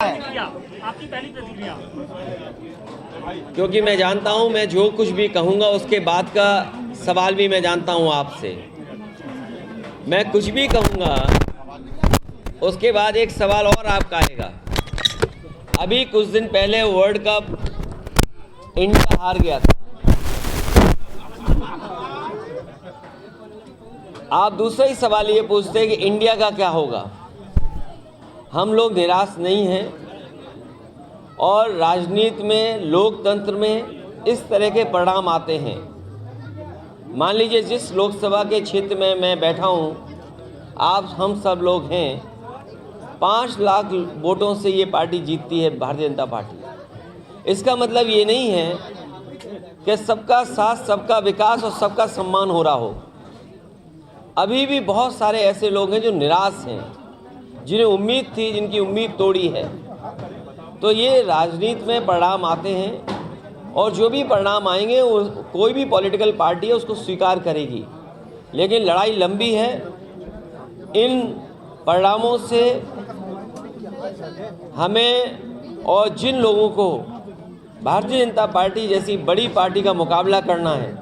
आपकी पहली प्रतिक्रिया? क्योंकि मैं जानता हूं, मैं जो कुछ भी कहूंगा उसके बाद का सवाल भी मैं जानता हूं आपसे। मैं कुछ भी कहूंगा उसके बाद एक सवाल और आपका आएगा। अभी कुछ दिन पहले वर्ल्ड कप इंडिया हार गया था। आप दूसरा ही सवाल ये पूछते हैं कि इंडिया का क्या होगा। हम लोग निराश नहीं हैं और राजनीति में, लोकतंत्र में इस तरह के परिणाम आते हैं। मान लीजिए जिस लोकसभा के क्षेत्र में मैं बैठा हूं, आप हम सब लोग हैं, 5 लाख वोटों से ये पार्टी जीतती है, भारतीय जनता पार्टी। इसका मतलब ये नहीं है कि सबका साथ, सबका विकास और सबका सम्मान हो रहा हो। अभी भी बहुत सारे ऐसे लोग हैं जो निराश हैं, जिन्हें उम्मीद थी, जिनकी उम्मीद तोड़ी है। तो ये राजनीति में परिणाम आते हैं और जो भी परिणाम आएंगे वो कोई भी पॉलिटिकल पार्टी है उसको स्वीकार करेगी। लेकिन लड़ाई लंबी है। इन परिणामों से हमें और जिन लोगों को भारतीय जनता पार्टी जैसी बड़ी पार्टी का मुकाबला करना है,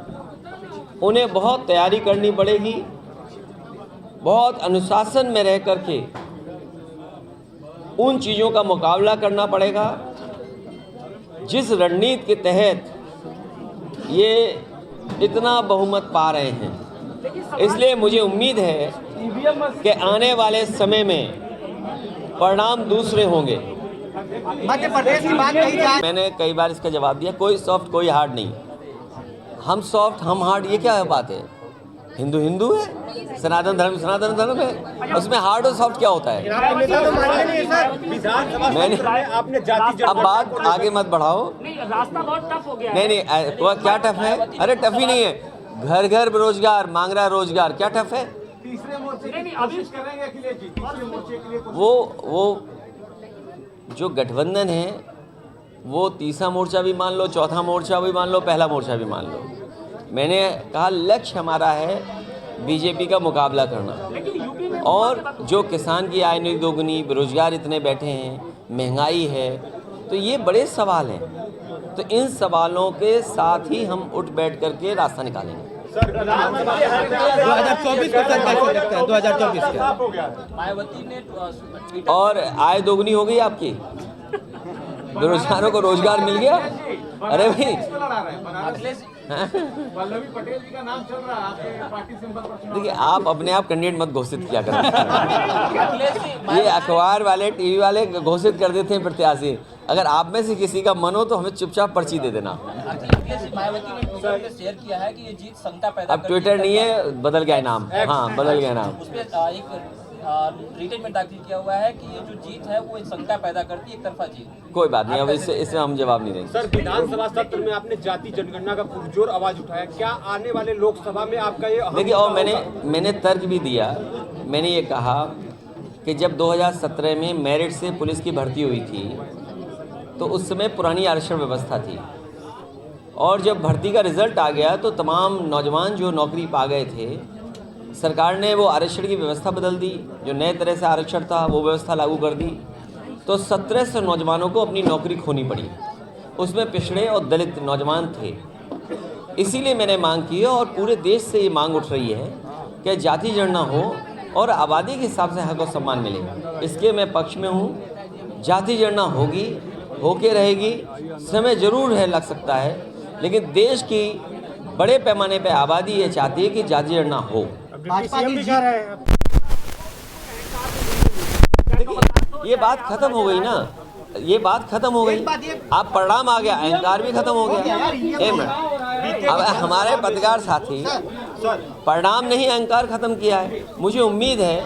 उन्हें बहुत तैयारी करनी पड़ेगी, बहुत अनुशासन में रह करके उन चीज़ों का मुकाबला करना पड़ेगा जिस रणनीति के तहत ये इतना बहुमत पा रहे हैं। इसलिए मुझे उम्मीद है कि आने वाले समय में परिणाम दूसरे होंगे। मध्य प्रदेश की बात कही जाए, मैंने कई बार इसका जवाब दिया, कोई सॉफ्ट कोई हार्ड नहीं। हम सॉफ्ट हम हार्ड, ये क्या बात है? हिंदू हिंदू है, सनातन धर्म सनातन धर्म है, उसमें हार्ड और सॉफ्ट क्या होता है? मैंने अब बात आगे मत बढ़ाओ। रास्ता बहुत टफ हो गया। नहीं, वह क्या टफ है? अरे टफ ही नहीं है। घर घर बेरोजगार मांग रहा रोजगार, क्या टफ है? तीसरे मोर्चे की कोशिश करेंगे अखिलेश जी, तीसरे मोर्चे के लिए वो जो गठबंधन है वो तीसरा मोर्चा भी मान लो, चौथा मोर्चा भी मान लो, पहला मोर्चा भी मान लो। मैंने कहा लक्ष्य हमारा है बीजेपी का मुकाबला करना। और जो किसान की आय नहीं दोगुनी, बेरोजगार इतने बैठे हैं, महंगाई है, तो ये बड़े सवाल हैं। तो इन सवालों के साथ ही हम उठ बैठ करके रास्ता निकालेंगे। 2024 का सर कैसे लगता है? 2024 का और आय दोगुनी हो गई आपकी, बेरोजगारों को रोजगार मिल गया। अरे भाई वल्लभी पटेल जी का नाम चल रहा है आपके पार्टी सिंबल पर। देखिए, आप अपने आप कैंडिडेट मत घोषित किया करें। ये अखबार वाले, टीवी वाले घोषित कर देते हैं प्रत्याशी। अगर आप में से किसी का मन हो तो हमें चुपचाप पर्ची दे देना। मायावती ने ट्विटर पे शेयर किया है कि ये जीत शंका पैदा अब ट्विटर नहीं है, बदल गया नाम। हाँ, बदल गया नाम। उस पर एक रिटेन में दाखिल किया हुआ है कि ये जो जीत है वो एक शंका पैदा करती है, एक तरफा जीत। कोई बात नहीं, अब इससे हम जवाब नहीं देंगे। सर, विधानसभा सत्र में आपने जाति जनगणना का पुरजोर आवाज उठाया, क्या आने वाले लोकसभा में आपका ये देखिए, और मैंने तर्क भी दिया। मैंने ये कहा कि जब 2017 में मेरिट से पुलिस की भर्ती हुई थी तो उस समय पुरानी आरक्षण व्यवस्था थी, और जब भर्ती का रिजल्ट आ गया तो तमाम नौजवान जो नौकरी पा गए थे, सरकार ने वो आरक्षण की व्यवस्था बदल दी। जो नए तरह से आरक्षण था वो व्यवस्था लागू कर दी, तो 1700 नौजवानों को अपनी नौकरी खोनी पड़ी। उसमें पिछड़े और दलित नौजवान थे। इसीलिए मैंने मांग की है और पूरे देश से ये मांग उठ रही है कि जाति जनगणना हो और आबादी के हिसाब से हक और सम्मान मिले। इसके मैं पक्ष में हूँ। जाति जनगणना होगी, होके रहेगी। समय जरूर है, लग सकता है, लेकिन देश की बड़े पैमाने पर आबादी ये चाहती है कि जाति जनगणना हो। देखिए, ये बात खत्म हो गई ना, ये बात खत्म हो गई। आप परिणाम आ गया, अहंकार भी खत्म हो गया। अब हमारे पत्रकार साथी परिणाम नहीं, अहंकार खत्म किया है। मुझे उम्मीद है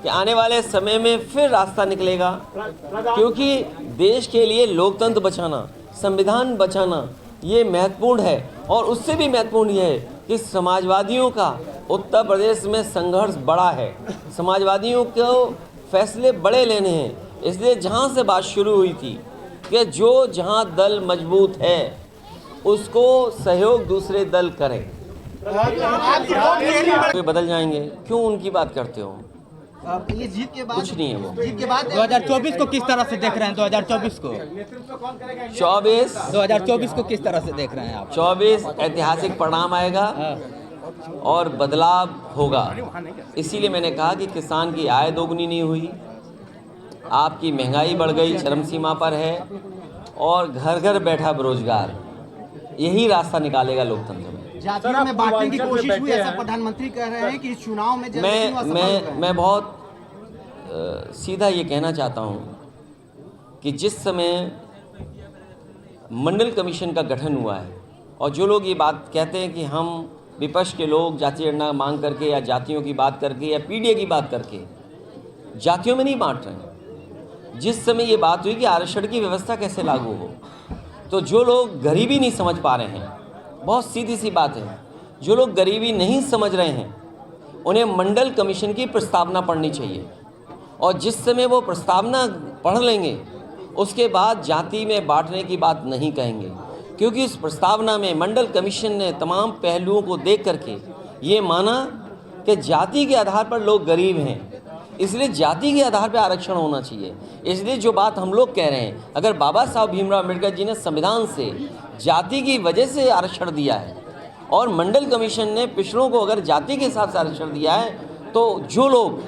कि आने वाले समय में फिर रास्ता निकलेगा, क्योंकि देश के लिए लोकतंत्र बचाना, संविधान बचाना ये महत्वपूर्ण है। और उससे भी महत्वपूर्ण ये है कि समाजवादियों का उत्तर प्रदेश में संघर्ष बड़ा है। समाजवादियों को फैसले बड़े लेने हैं। इसलिए जहाँ से बात शुरू हुई थी कि जो जहाँ दल मजबूत है उसको सहयोग दूसरे दल करें। वे बदल जाएंगे, क्यों उनकी बात करते हो? ये जीत के बाद कुछ नहीं है वो। जीत के बाद 2024 को किस तरह से देख रहे हैं? 2024 को 2024 को किस तरह से देख रहे हैं आप? 24 ऐतिहासिक परिणाम आएगा और बदलाव होगा। इसीलिए मैंने कहा कि किसान की आय दोगुनी नहीं हुई, आपकी महंगाई बढ़ गई, चरम सीमा पर है, और घर घर बैठा बेरोजगार, यही रास्ता निकालेगा लोकतंत्र में। जातियों में बांटने की कोशिश हुई, ऐसा प्रधानमंत्री कह रहे हैं कि इस चुनाव में मैं बहुत सीधा ये कहना चाहता हूँ कि जिस समय मंडल कमीशन का गठन हुआ है और जो लोग ये बात कहते हैं कि हम विपक्ष के लोग जाति जनगणना मांग करके या जातियों की बात करके या पीडीए की बात करके जातियों में नहीं बांट रहे हैं, जिस समय ये बात हुई कि आरक्षण की व्यवस्था कैसे लागू हो, तो जो लोग गरीबी नहीं समझ पा रहे हैं, बहुत सीधी सी बात है, जो लोग गरीबी नहीं समझ रहे हैं उन्हें मंडल कमीशन की प्रस्तावना पढ़नी चाहिए, और जिस समय वो प्रस्तावना पढ़ लेंगे उसके बाद जाति में बांटने की बात नहीं कहेंगे, क्योंकि इस प्रस्तावना में मंडल कमीशन ने तमाम पहलुओं को देख करके ये माना कि जाति के आधार पर लोग गरीब हैं, इसलिए जाति के आधार पर आरक्षण होना चाहिए। इसलिए जो बात हम लोग कह रहे हैं, अगर बाबा साहब भीमराव अम्बेडकर जी ने संविधान से जाति की वजह से आरक्षण दिया है और मंडल कमीशन ने पिछड़ों को अगर जाति के हिसाब से आरक्षण दिया है, तो जो लोग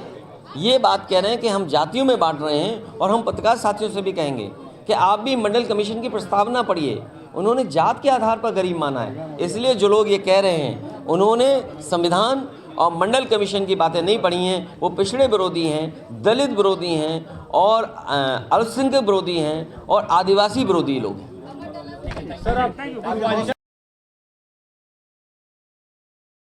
ये बात कह रहे हैं कि हम जातियों में बांट रहे हैं, और हम पत्रकार साथियों से भी कहेंगे कि आप भी मंडल कमीशन की प्रस्तावना पढ़िए, उन्होंने जात के आधार पर गरीब माना है। इसलिए जो लोग ये कह रहे हैं उन्होंने संविधान और मंडल कमीशन की बातें नहीं पढ़ी हैं, वो पिछड़े विरोधी हैं, दलित विरोधी हैं, और अल्पसंख्यक विरोधी हैं, और आदिवासी विरोधी लोग हैं। सर, आप